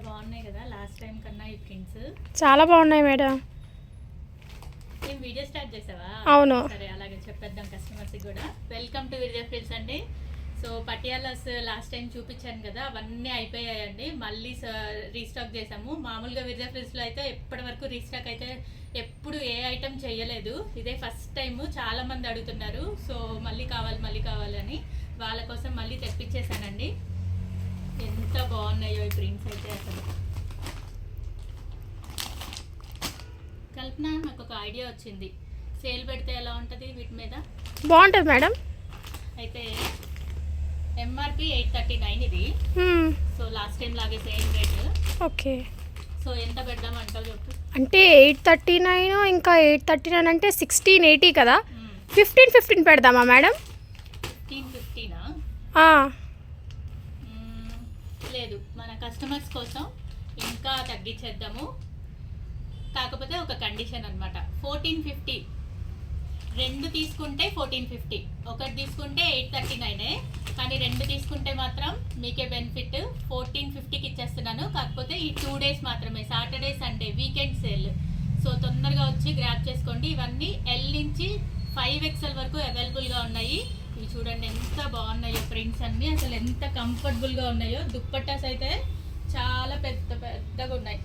బాగున్నాయి కదా last time కన్నా ఈ ప్రింట్స్. చాలా బాగున్నాయి మేడం. నేను వీడియో స్టార్ట్ చేసావా? అవును. సరే అలాగే చెప్పేద్దాం కస్టమర్స్కి కూడా. వెల్కమ్ టు విజయ ఫ్రిల్స్ అండి. సో పటియాలాస్ లాస్ట్ టైం చూపించాను కదా, అవన్నీ అయిపోయాయండి. మళ్ళీ రీస్టాక్ చేసాము. మామూలుగా విజయ ఫ్రిల్స్లో అయితే ఎప్పటి వరకు రీస్టాక్ అయితే ఎప్పుడు ఏ ఐటమ్ చేయలేదు, ఇదే ఫస్ట్ టైము. చాలా మంది అడుగుతున్నారు, సో మళ్ళీ కావాలని వాళ్ళ కోసం మళ్ళీ తెప్పించేసానండి. ఎంత బాగున్నాయో ఈ ప్రింట్స్ అయితే అసలు. కల్పన, నాకు ఒక ఐడియా వచ్చింది. సేల్ పెడితే ఎలా ఉంటుంది వీటి మీద? బాగుంటుంది మేడం. అయితే ఎంఆర్పి 839 ఇది. సో లాస్ట్ టైం లాగే సేమ్ రేట్. ఓకే. సో ఎంత పెడదాం అంటావు చెప్పు. అంటే 839 ఇంకా 839 అంటే 1680 కదా. 15 పెడదామా మేడం? 15-15 లేదు, మన కస్టమర్స్ కోసం ఇంకా తగ్గించేద్దాము. కాకపోతే ఒక కండిషన్ అనమాట. 1450 రెండు తీసుకుంటే 1450, ఒకటి తీసుకుంటే 839, కానీ రెండు తీసుకుంటే మాత్రం మీకే బెనిఫిట్. 1450కి ఇచ్చేస్తున్నాను. కాకపోతే ఈ 2 days మాత్రమే, Saturday Sunday weekend sale. So తొందరగా వచ్చి గ్రాప్ చేసుకోండి. ఇవన్నీ ఎల్ నుంచి 5XL వరకు అవైలబుల్గా ఉన్నాయి. ఇవి చూడండి ఎంత బాగున్నాయో ప్రింట్స్ అన్నీ, అసలు ఎంత కంఫర్టబుల్గా ఉన్నాయో. దుప్పట్టాస్ అయితే చాలా పెద్దగా ఉన్నాయి.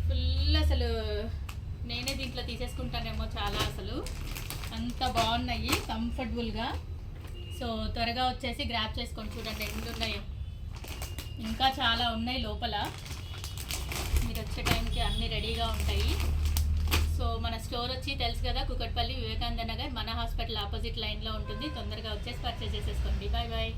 ఫుల్ అసలు నేనే దీంట్లో తీసేసుకుంటానేమో చాలా, అసలు అంత బాగున్నాయి కంఫర్టబుల్గా. సో త్వరగా వచ్చేసి గ్రాప్ చేసుకొని చూడండి ఎన్ని ఉన్నాయో. ఇంకా చాలా ఉన్నాయి లోపల. మీరు వచ్చే టైంకి అన్నీ రెడీగా ఉంటాయి. సో మన స్టోర్ వచ్చి తెలుసు కదా, కుకట్పల్లి వివేకానంద నగర్, మన హాస్పిటల్ ఆపోజిట్ లైన్లో ఉంటుంది. తొందరగా వచ్చేసి పర్చేస్ చేసేసుకోండి. Bye bye.